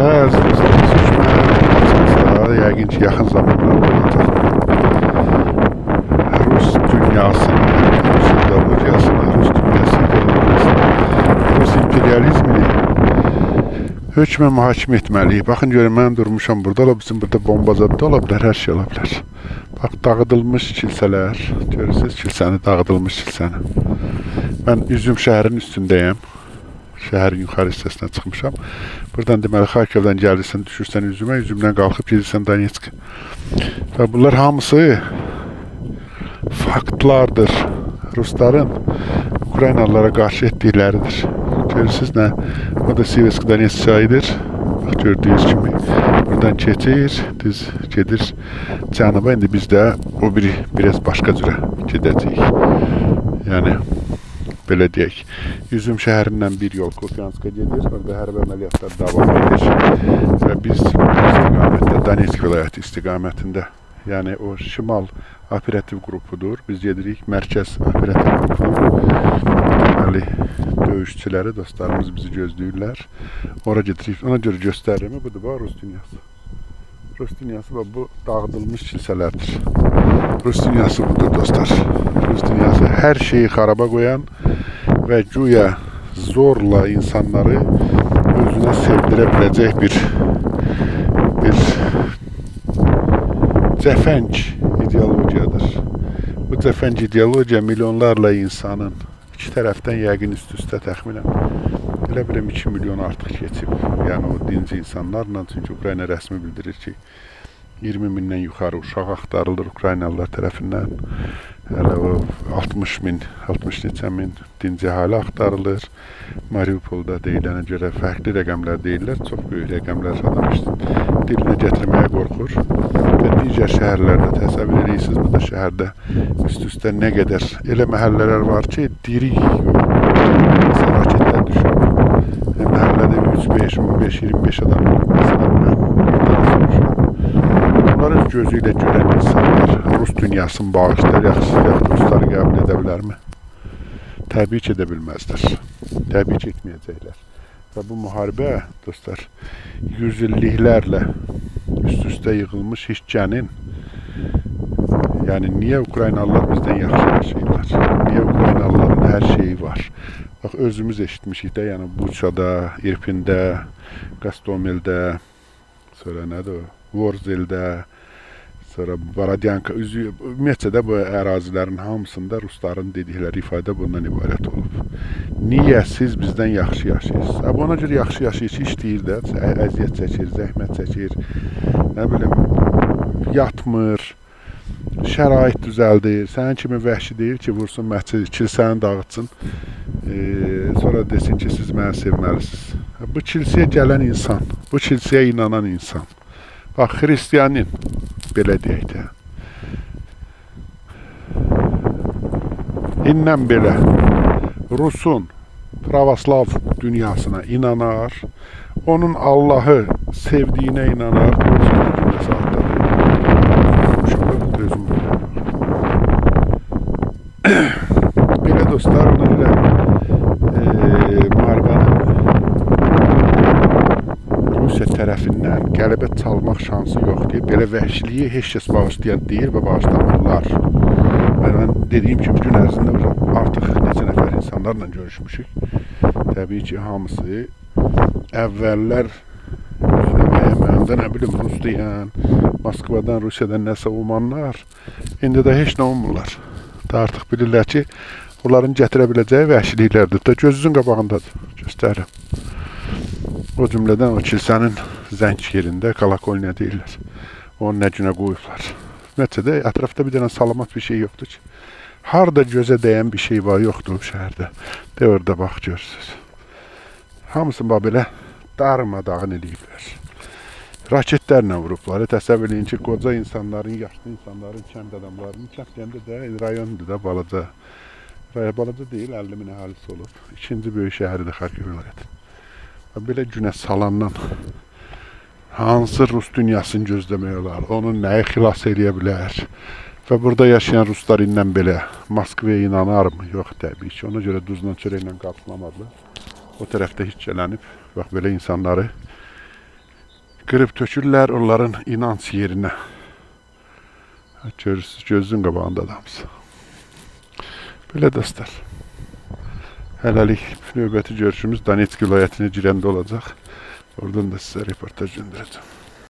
Əziz dostlar, sözümə yəqin ki, yaxın zamanlarda olacaq. Rus dünyasının, Rus ideologiyasını, Rus dünyası ideologiyasını, Rus imperializmini hökmə mühakimə etməliyik. Baxın görün, mən durmuşam burada, bizim burada bombazadda ola bilər, hər şey ola bilər. Bax, dağıdılmış kilsələr, görürsünüz kilsəni, dağıdılmış kilsəni. Mən Üzüm şəhərinin üstündəyəm. Şəhərin yuxarı hissəsinə çıxmışam. Buradan deməli Xarkovdan gəlirsən, düşürsən Üzümə, Üzümdən qalxıb gedirsən Donetsk. Və bunlar hamısı faktlardır. Rusların Ukraynalılara qarşı etdikləridir. Görürsünüz nə? O da Siversk Donetsk çayıdır. Bax, gördüyünüz kimi. Buradan keçir, düz gedir cənuba. İndi biz də o biraz başqa cürə gedəcəyik. Yəni, belə deyək, Üzüm şəhərindən bir yol Kupianska gedir, orada hərbi əməliyyatlar davam edir və biz istiqamətdə, Donetsk vilayəti istiqamətində, yəni o şimal operativ qrupudur, biz gedirik mərkəz operativ qrupunun deməli döyüşçüləri, dostlarımız bizi gözləyirlər, ora gedirik, ona görə göstəririmi, budur, bax, Rus dünyası. Rus dünyası və bu dağıdılmış kilsələrdir. Rus dünyası budur, dostlar. Rus dünyası hər şeyi xaraba qoyan və güya zorla insanları özünə sevdirə biləcək bir cəfəng ideologiyadır. Bu cəfəng ideologiya milyonlarla insanın iki tərəfdən yəqin üst-üstə təxminən elə biləm 2 milyon artıq keçib. Yəni o dinci insanlarla, çünki Ukrayna rəsmi bildirir ki 20 mindən yuxarı uşaq axtarılır Ukraynalılar tərəfindən. Hələ o 60 min, 60 neçə min dinci əhali axtarılır. Mariupolda deyilənə görə fərqli rəqəmlər deyirlər, çox böyük rəqəmlər adam dilinə gətirməyə qorxur. Və digər şəhərlərdə təsəvvür edirsiniz, bu da şəhərdə üst-üstə nə qədər elə məhəllələr var ki, diri yox. Məsələn, raketlər düşür. Məhəllədə 3, 5, 15, 25 adam bunlar öz gözü ilə görən insanlar Rus dünyasını bağışlar, yaxşı dostları qəbul edə bilərmi? Təbii ki, edə bilməzlər. Təbii ki, etməyəcəklər. Və bu müharibə, dostlar, yüzilliklərlə üst-üstə yığılmış işgənin, yəni niyə Ukraynalılar bizdən yaxşı yaşayırlar? Niyə Ukraynalıların hər şeyi var? Bax, özümüz eşitmişik də, yəni Buçada, İrpində, Qastomeldə, sonra nədir o? Vorzeldə, sonra Baradyanka, ümumiyyətcə də bu ərazilərin hamısında Rusların dedikləri ifadə bundan ibarət olub. Niyə siz bizdən yaxşı yaşayırsınız? Ona görə yaxşı yaşayırsınız, işləyir də, əziyyət çəkir, zəhmət çəkir, nə bilim, yatmır, şərait düzəldir, sənin kimi vəhşi deyir ki, vursun məhcid, kilsəni dağıtsın, sonra desin ki, siz məni sevməlisiniz. Bu kilsəyə gələn insan, bu kilsəyə inanan insan, bax, xristiyanin, belə deyək də, indən belə Rusun pravoslav dünyasına inanar, onun Allahı sevdiyinə inanar, belə dostlar, ona görə müharibənin Rusiya tərəfindən qələbə çalmaq şansı yoxdur. Belə vəhşiliyi heç kəs bağışlayan deyil və bağışlamırlar. Mən dediyim kimi gün ərzində artıq neçə nəfər insanlarla görüşmüşük. Təbii ki, hamısı əvvəllər məndə nə bilim Rus deyən, Moskvadan, Rusiyadan nəsə umanlar, indi də heç nə umurlar. Artıq bilirlər ki, onların gətirə biləcəyi vəhşiliklərdir. Da gözünüzün qabağındadır, göstərirəm. O cümlədən o kilsənin zəng yerində kolakolniya deyirlər. Onu nə günə qoyublar. Nəticədə ətrafda bir dənə salamat bir şey yoxdur ki. Harada gözə dəyən bir şey var, yoxdur şəhərdə. De orada bax, görürsünüz. Hamısını belə darmadağın eləyiblər. Raketlərlə vurublar. Təsəvvür edin ki, qoca insanların, yaşlı insanların, kənd adamlarının, kənd deyəndə də rayondur da, balaca. Balaca deyil, 50 min əhalisi olub. İkinci böyük şəhəridir Xarkov vilayəti. Belə günə salandan hansı Rus dünyasını gözləmək olar, onun nəyi xilas edə bilər və burada yaşayan Ruslar indən belə Moskvaya inanarmı? Yox, təbii ki, ona görə duzla çörəklə qarşılamadılar. O tərəfdə hiç gələnib, bax belə insanları qırıb tökürlər onların inanc yerinə. Görürsünüz, gözün qabağında adamız. Belə dostlar. Hələlik növbəti görüşümüz Donetsk vilayətinə girəndə olacaq. Oradan da sizə reportaj göndərəcəm.